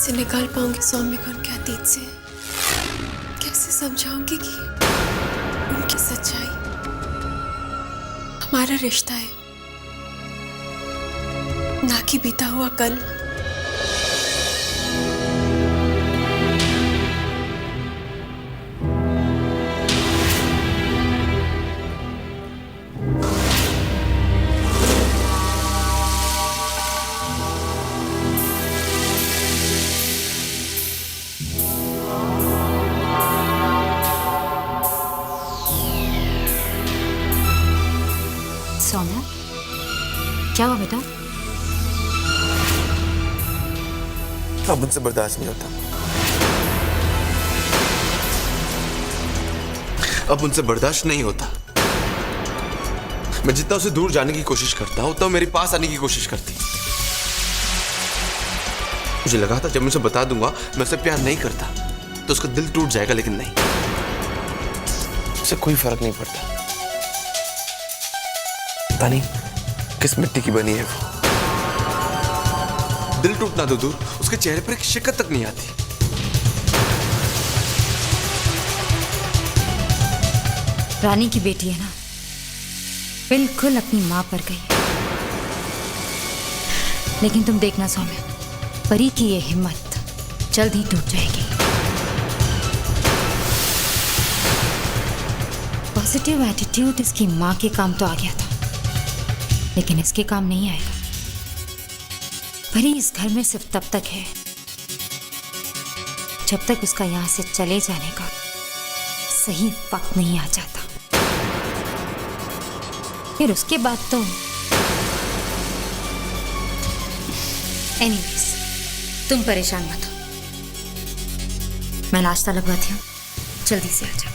कैसे निकाल पाऊंगी सौम्य को उनके अतीत से? कैसे समझाऊंगी कि उनकी सच्चाई हमारा रिश्ता है, ना कि बीता हुआ कल। सौम्या, क्या हुआ बेटा? अब मुझसे बर्दाश्त नहीं होता। अब मुझसे बर्दाश्त नहीं होता। मैं जितना उसे दूर जाने की कोशिश करता हूं उतना मेरे पास आने की कोशिश करती। मुझे लगा था जब मैं उसे बता दूंगा मैं उसे प्यार नहीं करता तो उसका दिल टूट जाएगा, लेकिन नहीं, उससे कोई फर्क नहीं पड़ता। पता नहीं किस मिट्टी की बनी है वो। दिल टूटना तो दूर, उसके चेहरे पर एक शिकत तक नहीं आती। रानी की बेटी है ना, बिल्कुल अपनी मां पर गई। लेकिन तुम देखना सौम्या, परी की ये हिम्मत जल्द ही टूट जाएगी। पॉजिटिव एटीट्यूड इसकी मां के काम तो आ गया था, लेकिन इसके काम नहीं आएगा। परी इस घर में सिर्फ तब तक है जब तक उसका यहां से चले जाने का सही वक्त नहीं आ जाता। फिर उसके बाद तो एनीवेज, तुम परेशान मत हो, मैं नाश्ता लगवाती हूँ, जल्दी से आ जाओ।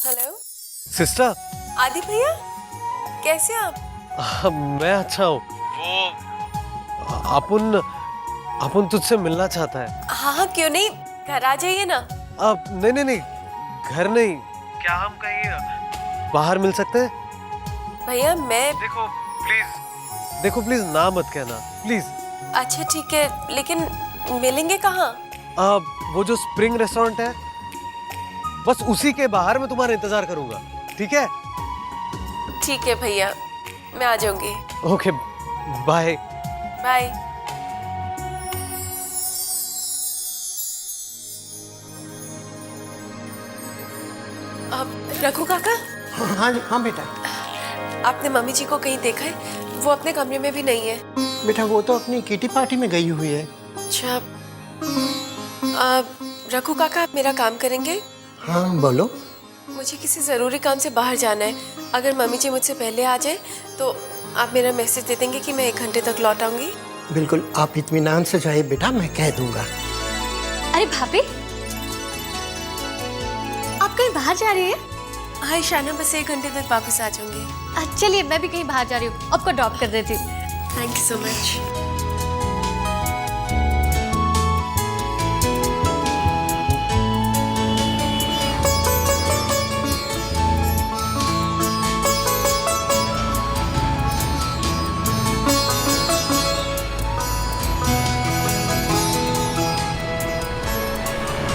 Hello sister. आदि भैया, कैसे आप? मैं अच्छा हूँ। वो अपुन तुझसे मिलना चाहता है। हाँ हाँ, क्यों नहीं, घर आ जाइए ना। अब नहीं, घर नहीं, क्या हम कहीं बाहर मिल सकते हैं? भैया मैं देखो प्लीज ना मत कहना प्लीज। अच्छा ठीक है, लेकिन मिलेंगे कहाँ? वो जो स्प्रिंग रेस्टोरेंट है, बस उसी के बाहर मैं तुम्हारा इंतजार करूंगा, ठीक है? ठीक है भैया, मैं आ जाऊंगी। Okay, bye bye. अब रघु काका, हाँ हाँ बेटा। आपने मम्मी जी को कहीं देखा है? वो अपने कमरे में भी नहीं है। बेटा वो तो अपनी किटी पार्टी में गई हुई है। अच्छा, रघु काका आप मेरा काम करेंगे? हाँ बोलो। मुझे किसी ज़रूरी काम से बाहर जाना है। अगर मम्मी जी मुझसे पहले आ जाए तो आप मेरा मैसेज दे देंगे कि मैं 1 घंटे तक लौट आऊंगी। बिल्कुल, आप इत्मीनान से जाइए बेटा, मैं कह दूंगा। अरे भाभी, आप कहीं बाहर जा रही हैं? हाँ ईशाना, बस 1 घंटे तक वापस आ जाऊंगी। चलिए मैं भी कहीं बाहर जा रही हूँ, आपको ड्रॉप कर देती हूँ। Thank you so much.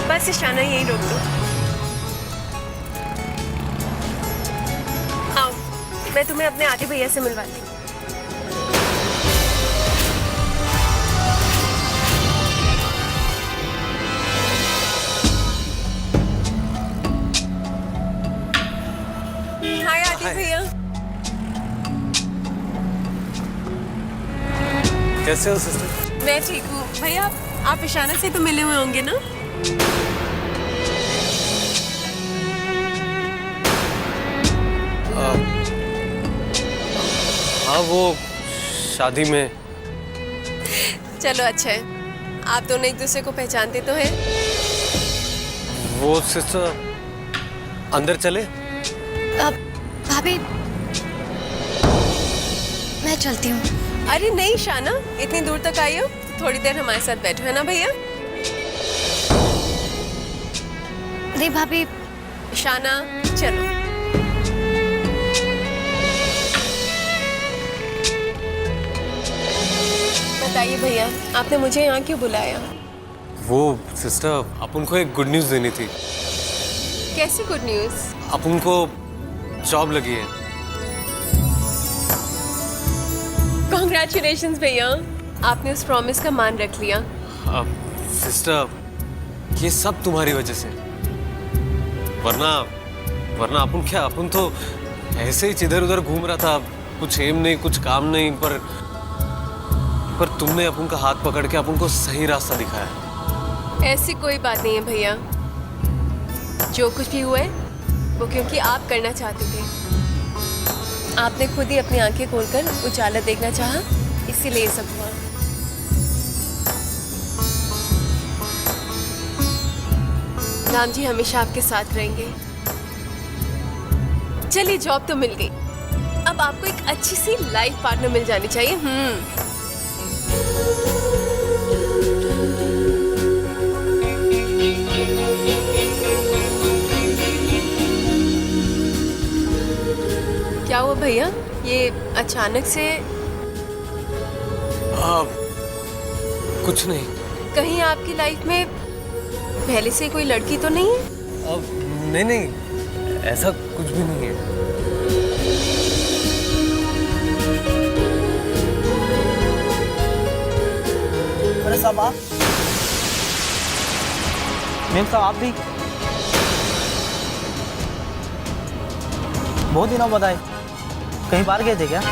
बस ईशाना, यहीं रोक दो। आओ, मैं तुम्हें अपने आदि भैया से मिलवाती हूँ। हाय आदि भैया। कैसे हो सिस्टर? मैं ठीक हूँ भैया। आप ईशाना से तो मिले हुए होंगे ना? हाँ, वो शादी में। चलो अच्छा है, आप दोनों एक दूसरे को पहचानते तो हैं। वो सिस्टर अंदर चले? भाभी, मैं चलती हूँ। अरे नहीं शाना, इतनी दूर तक आई हो, थोड़ी देर हमारे साथ बैठो, है ना भैया? अरे भाभी, शाना चलो। बताइए भैया, आपने मुझे यहाँ क्यों बुलाया? वो सिस्टर, अपन को एक गुड न्यूज़ देनी थी। कैसी गुड न्यूज़? अपन को जॉब लगी है। कॉन्ग्रेचुलेशंस भैया, आपने उस प्रॉमिस का मान रख लिया। अब सिस्टर, ये सब तुम्हारी वजह से। वरना अपन तो ऐसे ही इधर उधर घूम रहा था, कुछ एम नहीं, कुछ काम नहीं, पर तुमने अपन का हाथ पकड़ के अपन को सही रास्ता दिखाया। ऐसी कोई बात नहीं है भैया, जो कुछ भी हुआ है वो क्योंकि आप करना चाहते थे। आपने खुद ही अपनी आंखें खोलकर उजाला देखना चाहा, इसीलिए ये सब हुआ। राम जी हमेशा आपके साथ रहेंगे। चलिए, जॉब तो मिल गई, अब आपको एक अच्छी सी लाइफ पार्टनर मिल जानी चाहिए। क्या हुआ भैया, ये अचानक से? कुछ नहीं। कहीं आपकी लाइफ में पहले से कोई लड़की तो नहीं है? अब नहीं, ऐसा कुछ भी नहीं है। अरे साहब आप, मैम साहब आप भी, बहुत दिनों बाद आए, कहीं बाहर गए थे क्या?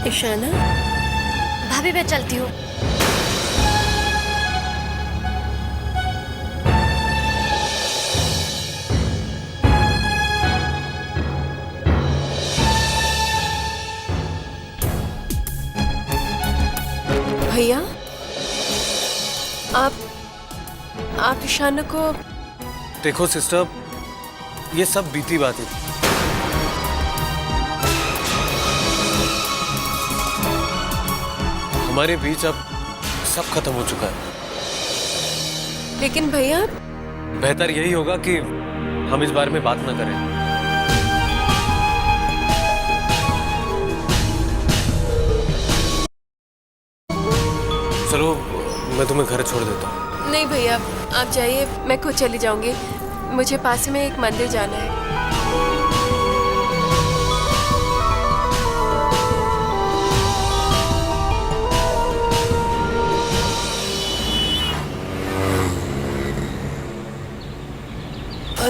ईशाना, भाभी मैं चलती हूँ। भैया, आप ईशाना को? देखो सिस्टर, ये सब बीती बातें थी। हमारे बीच अब सब खत्म हो चुका है। लेकिन भैया, बेहतर यही होगा कि हम इस बारे में बात ना करें। चलो, मैं तुम्हें घर छोड़ देता हूँ। नहीं भैया, आप जाइए, मैं खुद चली जाऊंगी। मुझे पास में एक मंदिर जाना है।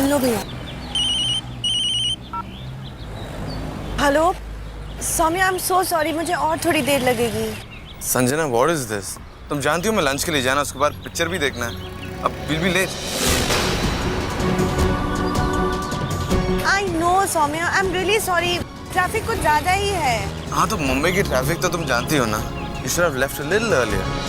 लो भैया। Hello Saumya, I am so sorry, मुझे और थोड़ी देर लगेगी। Sanjana, what is this? तुम जानती हो मैं लंच के लिए जाना, उसके बाद पिक्चर भी देखना है। अब will be late. I know Saumya, I am really sorry, traffic कुछ ज्यादा ही है। हाँ, तो मुंबई की ट्रैफिक तो तुम जानती हो ना। You should have left a little earlier.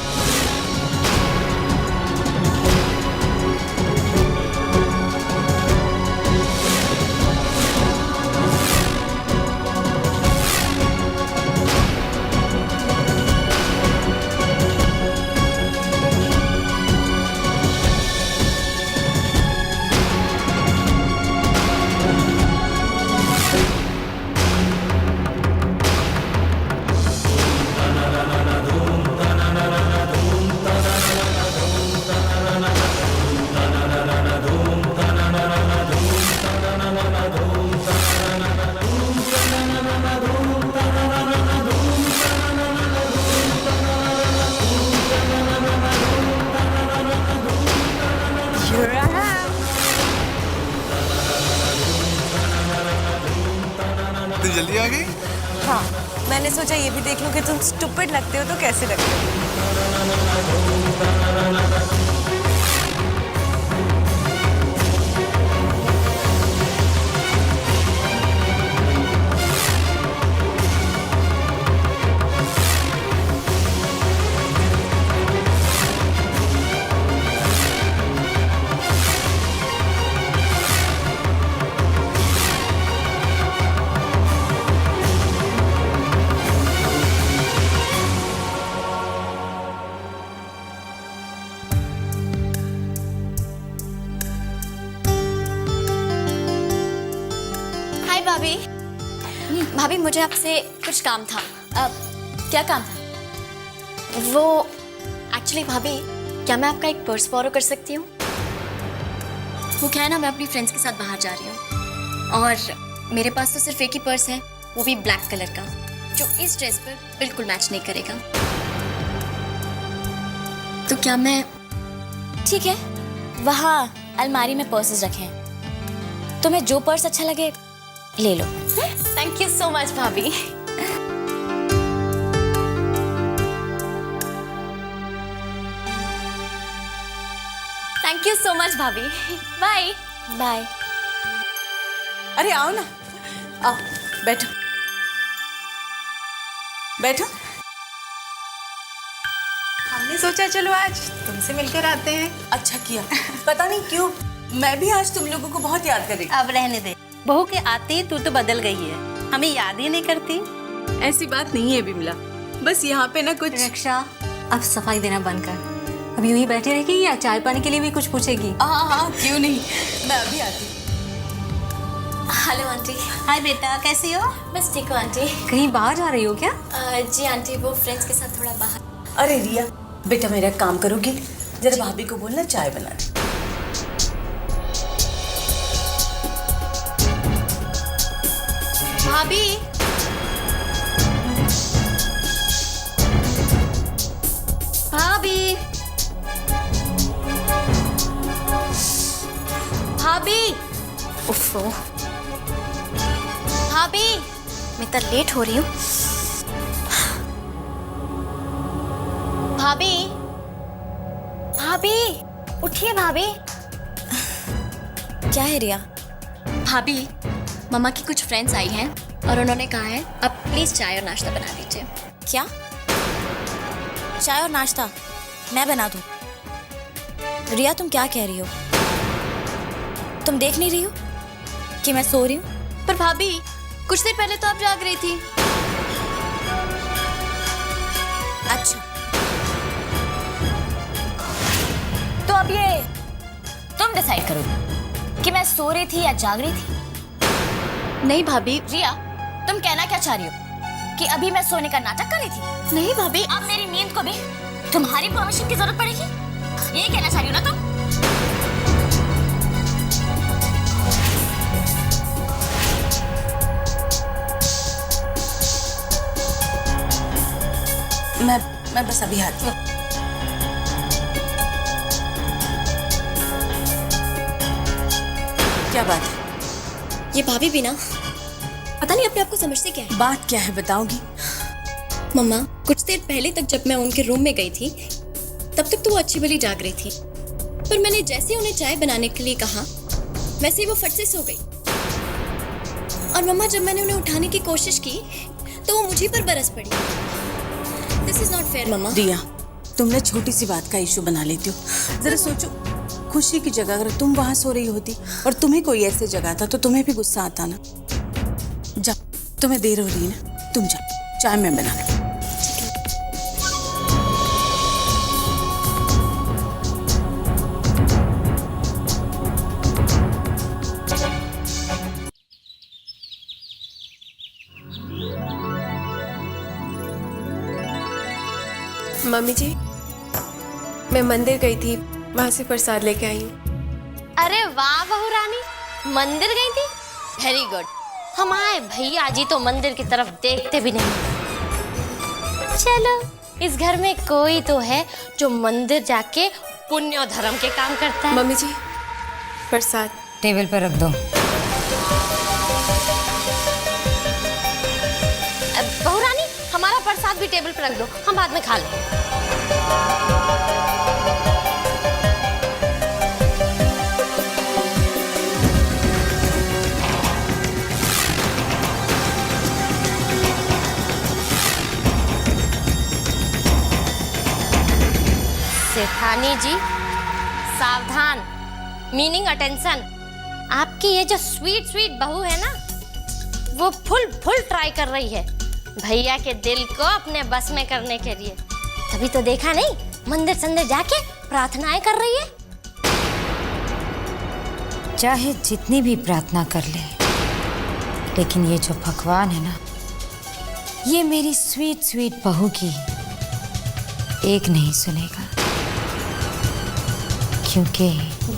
इतनी जल्दी आ गई? हाँ, मैंने सोचा ये भी देख लूं कि तुम स्टूपिड लगते हो तो कैसे लगते हो। भाभी मुझे आपसे कुछ काम था। क्या काम था? वो एक्चुअली भाभी, क्या मैं आपका एक पर्स बोरो कर सकती हूँ? वो क्या है ना, मैं अपनी फ्रेंड्स के साथ बाहर जा रही हूँ और मेरे पास तो सिर्फ एक ही पर्स है, वो भी ब्लैक कलर का, जो इस ड्रेस पर बिल्कुल मैच नहीं करेगा। तो क्या मैं... ठीक है, वहाँ अलमारी में पर्सेस रखे हैं, तुम्हें जो पर्स अच्छा लगे ले लो। थैंक यू सो मच भाभी। थैंक यू सो मच भाभी। Bye bye. अरे आओ ना, आओ बैठो बैठो। हमने सोचा चलो आज तुमसे मिलकर आते हैं। अच्छा किया। पता नहीं क्यों मैं भी आज तुम लोगों को बहुत याद कर रही। अब रहने दे, बहू के आते ही तू तो बदल गई है, हमें याद ही नहीं करती। ऐसी बात नहीं है बिमला, बस यहाँ पे ना कुछ... रक्षा, अब सफाई देना बंद कर। अब यूं ही बैठी रहेगी या चाय पानी के लिए भी कुछ पूछेगी? हाँ क्यों नहीं, मैं अभी आती। Hello aunty. हाय बेटा, कैसी हो? बस ठीक हो आंटी। कहीं बाहर जा रही हो क्या? जी आंटी, वो फ्रेंड्स के साथ थोड़ा बाहर। अरे रिया बेटा, मेरा काम करोगी? जरा भाभी को बोलना चाय बना दे। भाभी, भाभी, भाभी, उफ़ो, भाभी, मैं तो लेट हो रही हूँ। भाभी, भाभी, उठिए भाभी। क्या है रिया? भाभी, मम्मा की कुछ फ्रेंड्स आई हैं और उन्होंने कहा है आप प्लीज चाय और नाश्ता बना दीजिए। क्या? चाय और नाश्ता मैं बना दूं? रिया तुम क्या कह रही हो? तुम देख नहीं रही हो कि मैं सो रही हूँ? पर भाभी, कुछ देर पहले तो आप जाग रही थी। अच्छा, तो अब ये तुम डिसाइड करो कि मैं सो रही थी या जाग रही थी। नहीं भाभी। रिया, तुम कहना क्या चाह रही हो कि अभी मैं सोने का नाटक कर रही थी? नहीं भाभी। अब मेरी नींद को भी तुम्हारी परमिशन की जरूरत पड़ेगी, ये कहना चाह रही हो ना तुम? मैं बस अभी आती हूँ। क्या बात है? ये भाभी भी ना पता नहीं अपने आप को समझते क्या है। बात क्या है बताओगी? मम्मा, कुछ देर पहले तक जब मैं उनके रूम में गई थी तब तक तो वो अच्छी भली जाग रही थी, पर मैंने जैसे ही उन्हें चाय बनाने के लिए कहा वैसे ही वो फट से सो गई। और मम्मा, जब मैंने उन्हें उठाने की कोशिश की तो वो मुझी पर बरस पड़ी। दिस इज नॉट फेयर मम्मा। रिया, तुम ना छोटी सी बात का इशू बना लेती हो। जरा सोचो, खुशी की जगह अगर तुम वहां सो रही होती और तुम्हें कोई ऐसे जगाता तो तुम्हें भी गुस्सा आता ना। जा, तुम्हें देर हो रही है ना, तुम जाओ, चाय मैं बना लूं। मम्मी जी, मैं मंदिर गई थी, वहां से प्रसाद लेके आई हूँ। अरे वाह बहू रानी, मंदिर गई थी? Very good. हमारे भैया जी तो मंदिर की तरफ देखते भी नहीं। चलो, इस घर में कोई तो है जो मंदिर जाके पुण्य और धर्म के काम करता है। मम्मी जी, प्रसाद टेबल पर रख दो। बहू रानी, हमारा प्रसाद भी टेबल पर रख दो, हम बाद में खा लें। सेठानी जी, सावधान, मीनिंग अटेंशन। आपकी ये जो स्वीट स्वीट बहू है ना, वो फुल ट्राई कर रही है भैया के दिल को अपने बस में करने के लिए। तभी तो देखा नहीं, मंदिर संदिर जाके प्रार्थनाएं कर रही है। चाहे जितनी भी प्रार्थना कर ले, लेकिन ये जो भगवान है ना, ये मेरी स्वीट स्वीट बहू की एक नहीं सुनेगा, क्योंकि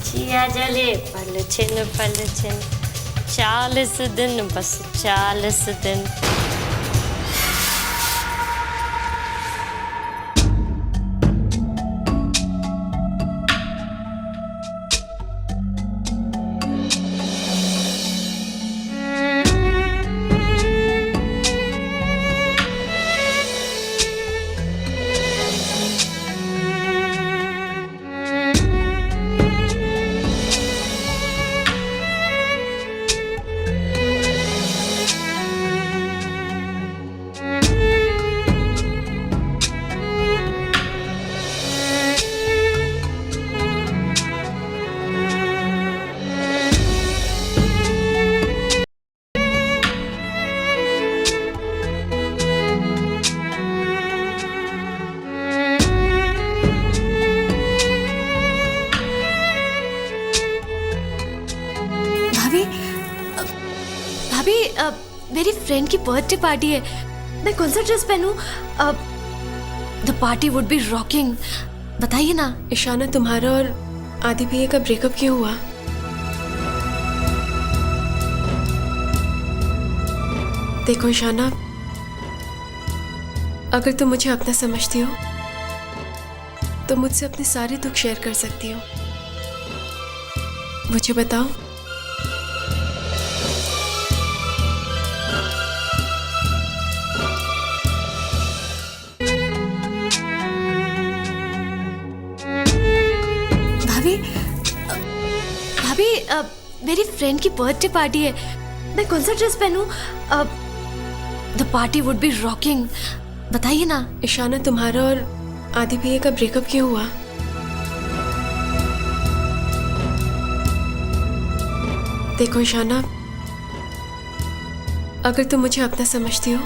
जिया जले पल छिन 40 दिन, बस 40 दिन। भाभी मेरी फ्रेंड की बर्थडे पार्टी है, मैं कौन सा ड्रेस पहनूं? The party would be rocking. बताइए ना। ईशाना, तुम्हारा और आदि भैया का ब्रेकअप क्यों हुआ? देखो ईशाना, अगर तुम मुझे अपना समझती हो तो मुझसे अपने सारे दुख शेयर कर सकती हो। मुझे बताओ, भाभी मेरी फ्रेंड की बर्थडे पार्टी है, मैं कौन सा ड्रेस पहनूं? The party would be rocking. बताइए ना। ईशाना, तुम्हारा और आदि भैया का ब्रेकअप क्यों हुआ? देखो ईशाना, अगर तुम मुझे अपना समझती हो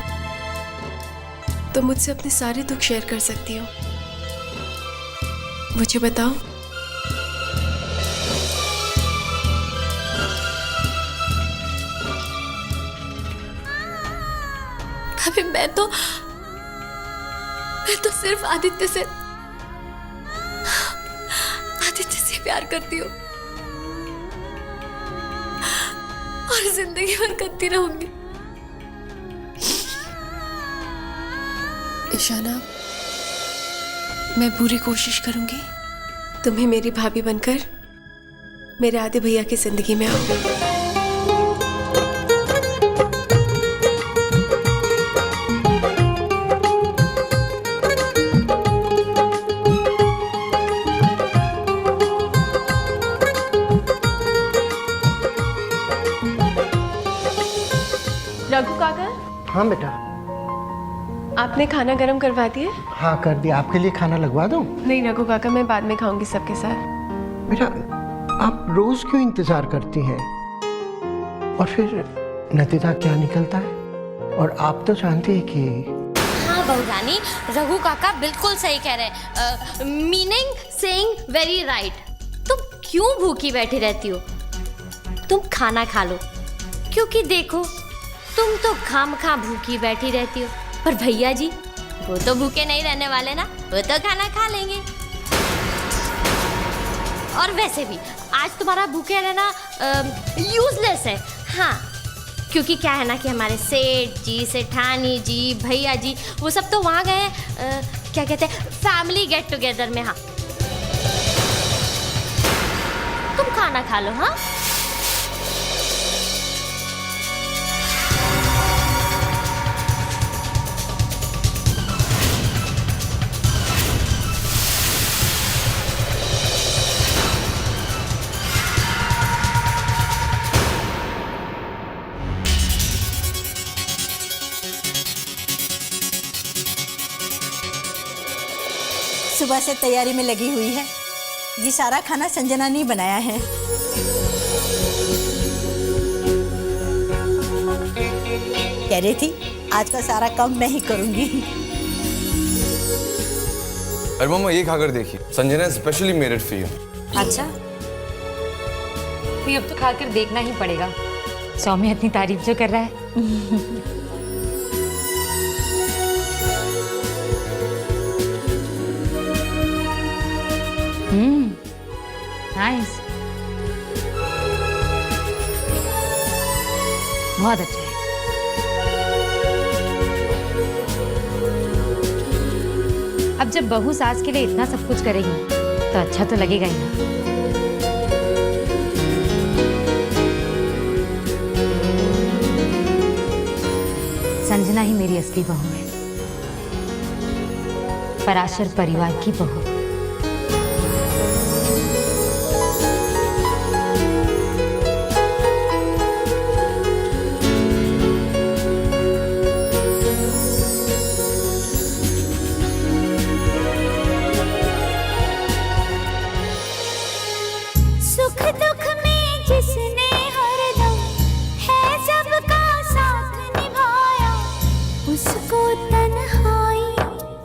तो मुझसे अपने सारे दुख शेयर कर सकती हो। मुझे बताओ, अभी मैं तो सिर्फ आदित्य से प्यार करती हूँ और जिंदगी भर करती रहूंगी। ईशाना, मैं पूरी कोशिश करूंगी तुम्हें मेरी भाभी बनकर मेरे आदि भैया की जिंदगी में आओ। रघु काका। हाँ बेटा। आपने खाना गरम करवा दिया? हाँ कर दिया। आपके लिए खाना लगवा दूं? नहीं रघु काका, मैं बाद में खाऊंगी सबके साथ। बेटा, आप रोज क्यों इंतजार करती हैं? और फिर नतीजा क्या निकलता है? और आप तो जानती है कि हाँ बहू रानी, रघु काका बिल्कुल सही कह रहे हैं। Meaning saying very right. तुम क्यों भूखी बैठी रहती हो? तुम खाना खा लो, क्योंकि देखो तुम तो खामखा भूखी बैठी रहती हो, पर भैया जी वो तो भूखे नहीं रहने वाले ना, वो तो खाना खा लेंगे। और वैसे भी आज तुम्हारा भूखे रहना यूजलेस है। हाँ, क्योंकि क्या है ना कि हमारे सेठ जी, सेठानी जी, भैया जी वो सब तो वहाँ गए क्या कहते हैं, फैमिली गेट टुगेदर में। हाँ, तुम खाना खा लो। हाँ, सुबह से तैयारी में लगी हुई है। ये सारा खाना संजना ने बनाया है। कह रही थी आज का सारा काम मैं ही करूंगी। अरे मम्मा, ये खाकर देखिए, Sanjana specially made it for you. अच्छा, फिर अब तो खाकर देखना ही पड़ेगा। सौम्य इतनी तारीफ जो कर रहा है। नाइस, बहुत अच्छा है। अब जब बहू सास के लिए इतना सब कुछ करेगी तो अच्छा तो लगेगा ही ना। संजना ही मेरी असली बहू है, पराशर परिवार की बहू। सुख दुख में जिसने हरदम है सबका साथ निभाया, उसको तन्हाई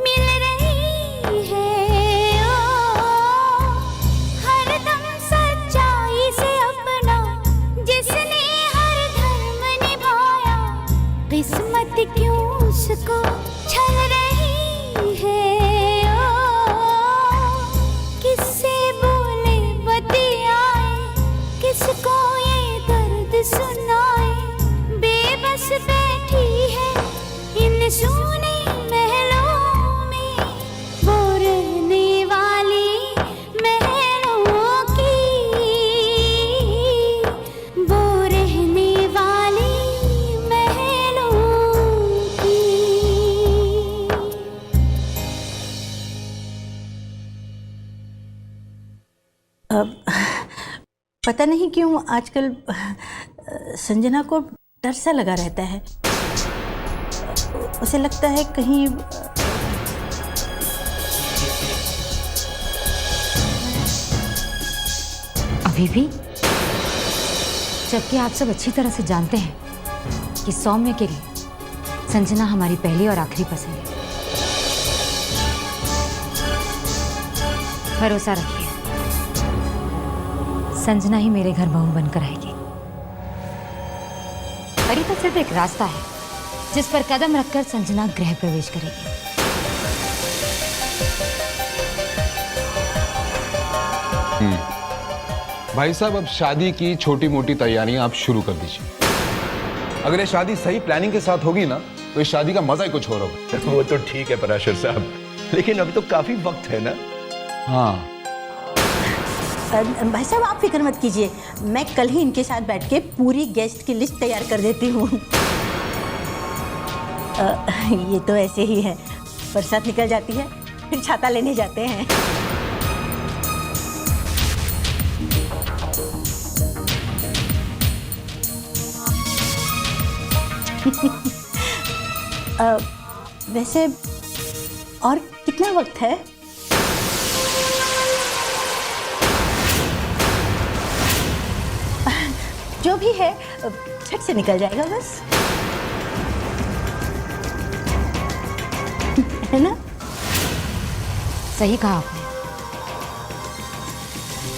मिल रही है। ओ हरदम सच्चाई से अपना जिसने हर धर्म निभाया, किस्मत क्यों उसको छल रही है। ओ किससे बोले बतियाए, किसको ये दर्द सुनाए, बेबस बैठी है इन सूने महलों में, वो रहने वाली महलों की, वो रहने वाली महलों की। पता नहीं क्यों आजकल संजना को डर सा लगा रहता है। उसे लगता है कहीं अभी भी, जबकि आप सब अच्छी तरह से जानते हैं कि सौम्य के लिए संजना हमारी पहली और आखिरी पसंद है। भरोसा रखिए, संजना ही मेरे घर बहू बनकर आएगी। पर ये तो सिर्फ एक रास्ता है जिस पर कदम रखकर संजना गृह प्रवेश करेगी। भाई साहब, अब शादी की छोटी मोटी तैयारियां आप शुरू कर दीजिए। अगर ये शादी सही प्लानिंग के साथ होगी ना तो इस शादी का मजा ही कुछ और होगा। वो तो ठीक है पराशर साहब, लेकिन अभी तो काफी वक्त है ना। हाँ भाई साहब आप फिक्र मत कीजिए, मैं कल ही इनके साथ बैठ के पूरी गेस्ट की लिस्ट तैयार कर देती हूँ। ये तो ऐसे ही है, बरसात निकल जाती है फिर छाता लेने जाते हैं। वैसे और कितना वक्त है? जो भी है झट से निकल जाएगा बस, है ना? सही कहा आपने,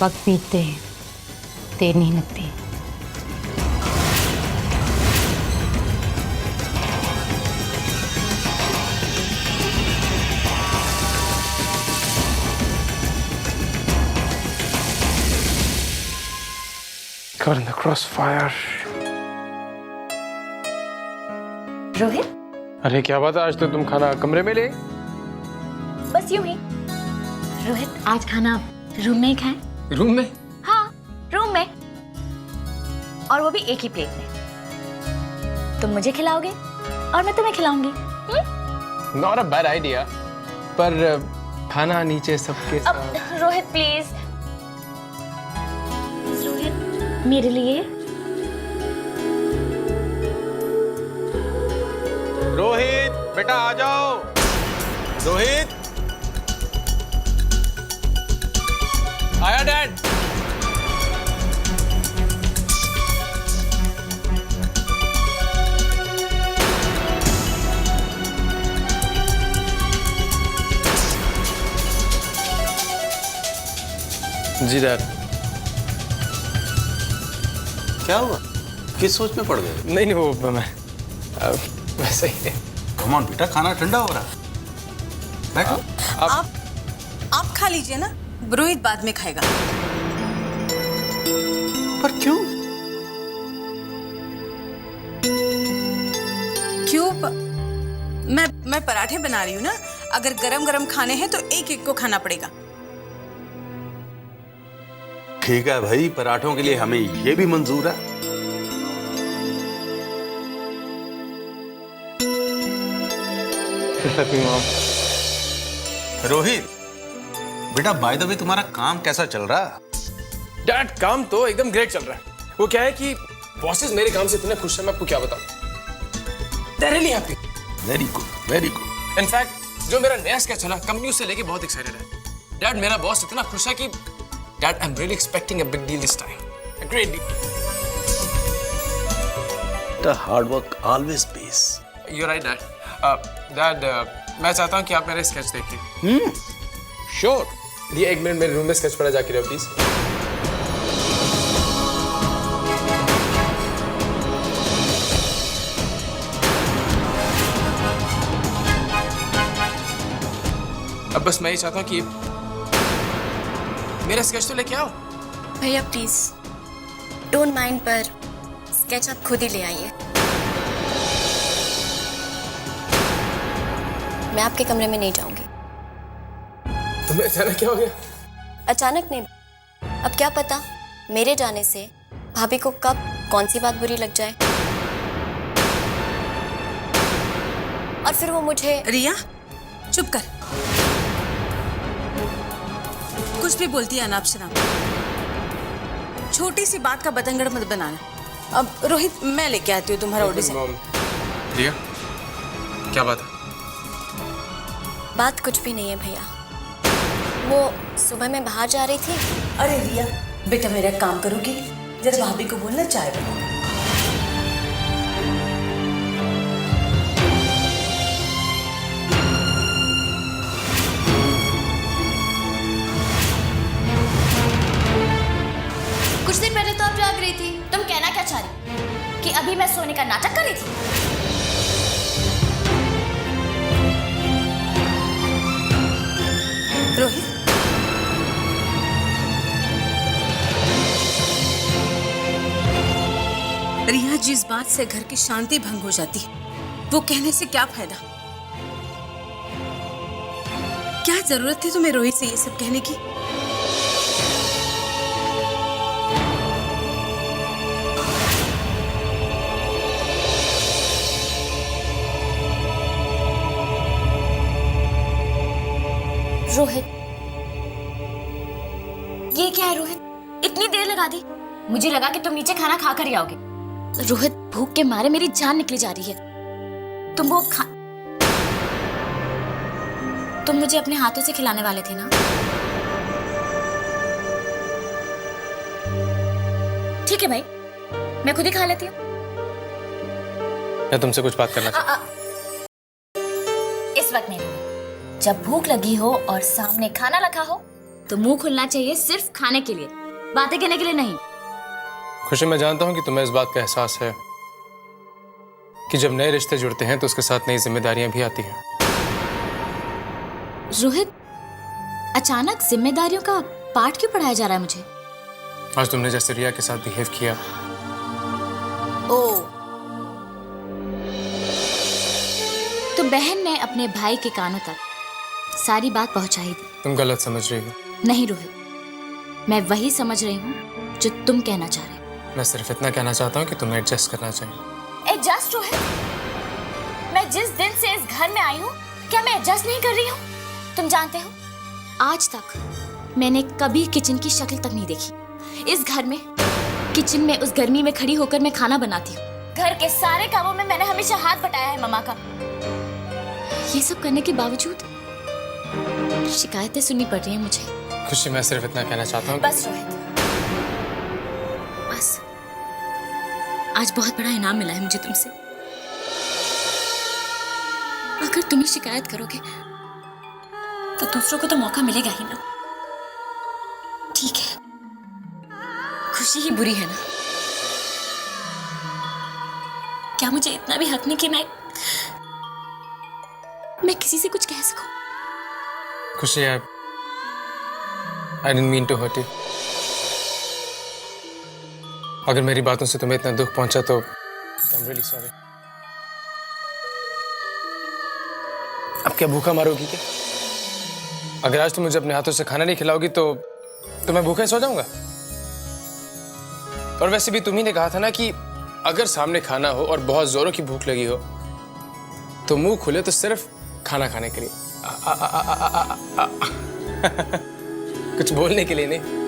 वक्त बीतते हैं, देर नहीं लगती। Caught in the crossfire. Rohit, अरे क्या बात है, आज तो तुम खाना कमरे में ले। बस यूं ही। रोहित, आज खाना रूम में ही खाएं? रूम में? हाँ, रूम में, और वो भी एक ही प्लेट में। तुम मुझे खिलाओगे और मैं तुम्हें खिलाऊंगी। नॉट अ बैड आइडिया, पर खाना नीचे सबके साथ। रोहित प्लीज, रोहित मेरे लिए। रोहित बेटा आ जाओ। रोहित आया डैड। जी डैड। क्या हुआ? किस सोच में पड़ गए? नहीं वो मैं वैसे ही। कम ऑन बेटा, खाना ठंडा हो रहा है। बैठो। आप खा लीजिए ना, रोहित बाद में खाएगा। पर क्यों? मैं पराठे बना रही हूँ ना, अगर गरम गरम खाने हैं तो एक एक को खाना पड़ेगा। ठीक है भाई, पराठों के लिए हमें ये भी मंजूर है। रोहित बेटा, बाय द वे तुम्हारा काम कैसा चल रहा है? डैड काम तो एकदम ग्रेट चल रहा है। वो क्या है कि बॉसेस मेरे काम से इतने खुश हैं, मैं आपको क्या बताऊं। They're really happy. Very good, very good. In fact जो मेरा नया स्केच है ना, कंपनी उससे लेके बहुत एक्साइटेड है। डैड मेरा बॉस इतना खुश है कि dad I am really expecting a big deal this time, a great deal. The hard work always pays. You're right, Dad. Dad, मैं चाहता हूँ कि आप मेरे स्केच देखिए। श्योर। ये 1 मिनट मेरे रूम में स्केच पढ़ा जाके रहो प्लीज। अब बस मैं ही चाहता हूँ कि मेरा स्केच तो लेके आओ। भैया प्लीज डोंट माइंड, पर स्केच आप खुद ही ले आइए। मैं आपके कमरे में नहीं जाऊंगी। तुम्हें अचानक क्या हो गया? अचानक नहीं, अब क्या पता मेरे जाने से भाभी को कब कौन सी बात बुरी लग जाए और फिर वो मुझे। रिया चुप कर, कुछ भी बोलती है अनाप शनाप। छोटी सी बात का बतंगड़ मत बनाना। अब रोहित मैं लेके आती हूँ तुम्हारा ऑडिशन। रिया क्या बात है? बात कुछ भी नहीं है भैया, वो सुबह मैं बाहर जा रही थी। अरे रिया बेटा, मेरा काम करोगी? जरा भाभी को बोलना चाय बनाओ। कुछ दिन पहले तो आप जाग रही थी, तुम कहना क्या चाह रही कि अभी मैं सोने का नाटक कर रही थी? रोहित, रिया जिस बात से घर की शांति भंग हो जाती है, वो कहने से क्या फायदा? क्या जरूरत थी तुम्हें रोहित से ये सब कहने की? रोहित, ये क्या है रोहित? इतनी देर लगा दी। मुझे लगा कि तुम नीचे खाना खा कर ही आओगे। रोहित, भूख के मारे मेरी जान निकली जा रही है। तुम मुझे अपने हाथों से खिलाने वाले थे ना? ठीक है भाई, मैं खुद ही खा लेती हूँ। मैं तुमसे कुछ बात करना चाहता हूँ। इस वक्त नहीं। जब भूख लगी हो और सामने खाना रखा हो तो मुंह खुलना चाहिए, सिर्फ खाने के लिए, बातें कहने के लिए नहीं। खुशी, मैं जानता हूं कि तुम्हें इस बात का एहसास है कि जब नए रिश्ते जुड़ते हैं तो उसके साथ नई जिम्मेदारियां भी आती हैं। रोहित, अचानक जिम्मेदारियों का पाठ क्यों पढ़ाया जा रहा है मुझे? आज तुमने जैसे रिया के साथ बिहेव किया। तो बहन ने अपने भाई के कानों तक सारी बात पहुंचाई थी। तुम गलत समझ रही हो। नहीं रोहित, मैं वही समझ रही हूँ जो तुम कहना चाह रहे हो। मैं सिर्फ इतना कहना चाहता हूँ कि तुम्हें एडजस्ट करना चाहिए। एडजस्ट रोहित? मैं जिस दिन से इस घर में आई हूँ, क्या मैं एडजस्ट नहीं कर रही हूँ? तुम जानते हो, आज तक मैंने कभी किचन की शक्ल तक नहीं देखी। इस घर में किचन में उस गर्मी में खड़ी होकर मैं खाना बनाती हूँ। घर के सारे कामों में मैंने हमेशा हाथ बटाया है मम्मा का। ये सब करने के बावजूद शिकायतें सुननी पड़ रही हैं मुझे। खुशी, मैं सिर्फ इतना कहना चाहता हूँ। बस रोहित, बस। आज बहुत बड़ा इनाम मिला है मुझे तुमसे। अगर तुम ही शिकायत करोगे तो दूसरों को तो मौका मिलेगा ही ना। ठीक है, खुशी ही बुरी है ना? क्या मुझे इतना भी हक नहीं कि मैं किसी से कुछ कह सकूं? खुशी, I didn't mean to hurt you. अगर मेरी बातों से तुम्हें इतना दुख पहुंचा तो I'm really sorry. अब क्या भूखा मारोगी क्या? अगर आज तुम मुझे अपने हाथों से खाना नहीं खिलाओगी तो मैं भूखा ही सो जाऊंगा। और वैसे भी तुम्ही ने कहा था ना कि अगर सामने खाना हो और बहुत जोरों की भूख लगी हो तो मुंह खुले तो सिर्फ खाना खाने के लिए, कुछ बोलने के लिए नहीं।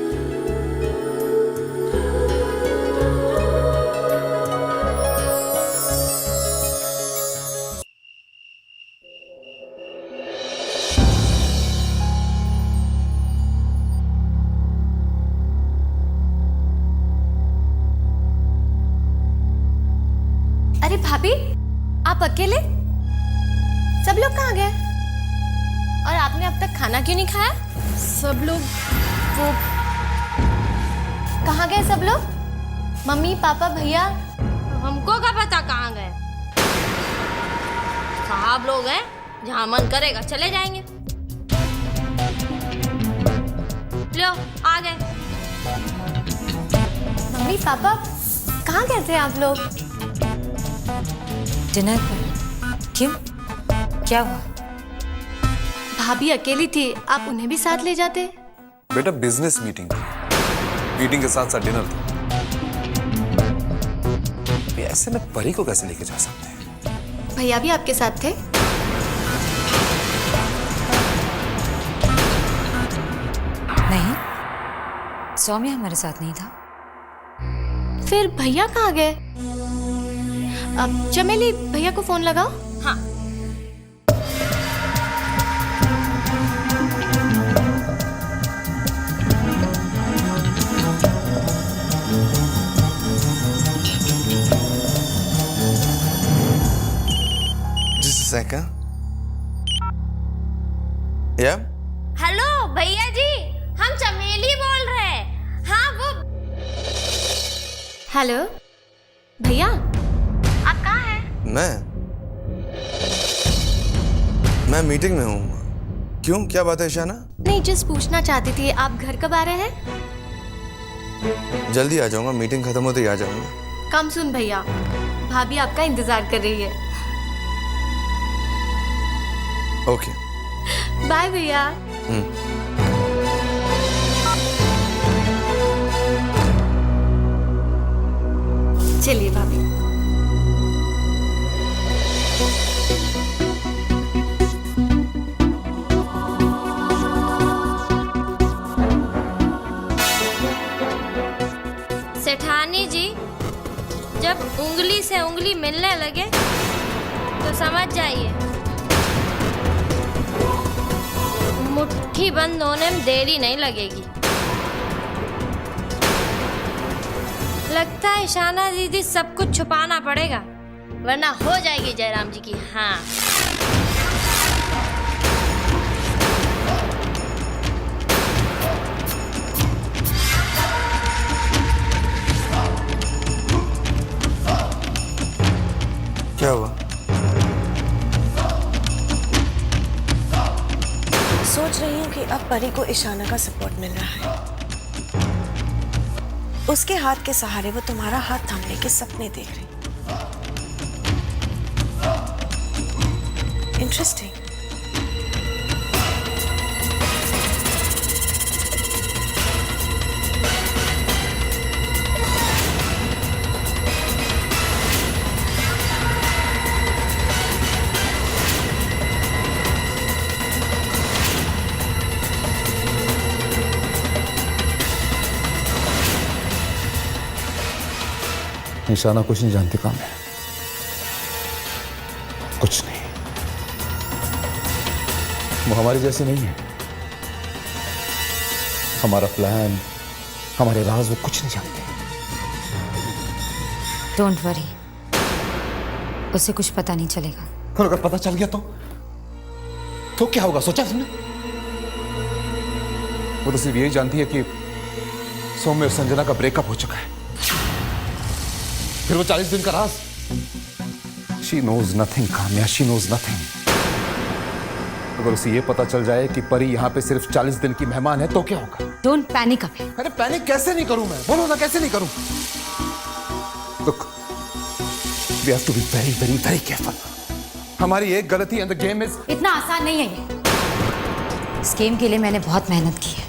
अरे भाभी, आप अकेले? सब लोग कहाँ गए? और आपने अब तक खाना क्यों नहीं खाया? सब लोग वो कहाँ गए? सब लोग? मम्मी, पापा, भैया? हमको क्या पता कहाँ गए। साहब लोग हैं, जहाँ मन करेगा चले जाएंगे। लो, आ गए। मम्मी, पापा, कहाँ गए थे आप लोग? डिनर पर। क्यों, क्या हुआ? भाभी अकेली थी, आप उन्हें भी साथ ले जाते। बेटा बिजनेस मीटिंग थी, मीटिंग के साथ साथ डिनर था। ऐसे में परी को कैसे लेके जा सकते हैं? भैया भी आपके साथ थे? नहीं, सौम्य हमारे साथ नहीं था। फिर भैया कहाँ गए? अब चमेली, भैया को फोन लगाओ। हाँ। Second. Yeah? हेलो भैया जी, हम चमेली बोल रहे हैं। हाँ वो। हेलो भैया, आप कहाँ हैं? मैं मीटिंग में हूँ। क्यों, क्या बात है ईशाना? नहीं, जस्ट पूछना चाहती थी, आप घर कब आ रहे हैं? जल्दी आ जाऊंगा, मीटिंग खत्म होते ही आ जाऊंगा। कम सुन भैया, भाभी आपका इंतजार कर रही है। ओके। बाय भैया। चलिए भाभी। सेठानी जी, जब उंगली से उंगली मिलने लगे तो समझ जाइए मुट्ठी बंद होने में देरी नहीं लगेगी। लगता है ईशाना दीदी सब कुछ छुपाना पड़ेगा, वरना हो जाएगी जयराम जी की। हाँ, क्या हुआ? सोच रही हूँ कि अब परी को ईशाना का सपोर्ट मिल रहा है। उसके हाथ के सहारे वो तुम्हारा हाथ थामने के सपने देख रही। इंटरेस्टिंग। ईशाना कुछ नहीं जानती काम है, कुछ नहीं। वो हमारी जैसी नहीं है। हमारा प्लान, हमारे राज वो कुछ नहीं जानते। डोंट वरी, उसे कुछ पता नहीं चलेगा। और अगर पता चल गया तो क्या होगा, सोचा तुमने? वो तो सिर्फ यही जानती है कि सौम्य और संजना का ब्रेकअप हो चुका है। फिर वो 40 दिन का राज she knows nothing Kamya, she knows nothing. अगर उसे ये पता चल जाए कि परी यहाँ पे सिर्फ 40 दिन की मेहमान है तो क्या होगा? डोंट पैनिक अभी। अरे पैनिक कैसे नहीं करूं मैं? बोलो ना, कैसे नहीं करूं? Look, we have to be very, very, very careful. हमारी एक गलती and the game is... इतना आसान नहीं है ये। इस गेम के लिए मैंने बहुत मेहनत की है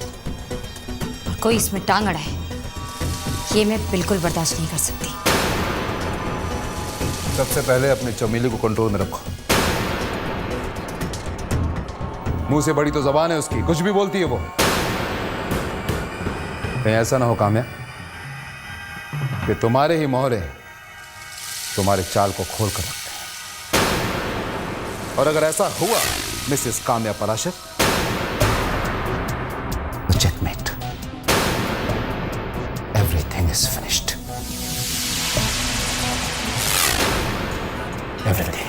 और कोई इसमें टांग अड़ाए ये मैं बिल्कुल बर्दाश्त नहीं कर सकती। सबसे पहले अपने चमेली को कंट्रोल में रखो। मुंह से बड़ी तो जबान है उसकी, कुछ भी बोलती है वो। कहीं ऐसा ना हो काम्या कि तुम्हारे ही मोहरे तुम्हारे चाल को खोल कर रखते हैं। और अगर ऐसा हुआ Mrs Kamya Parashar, checkmate, everything is finished, everything.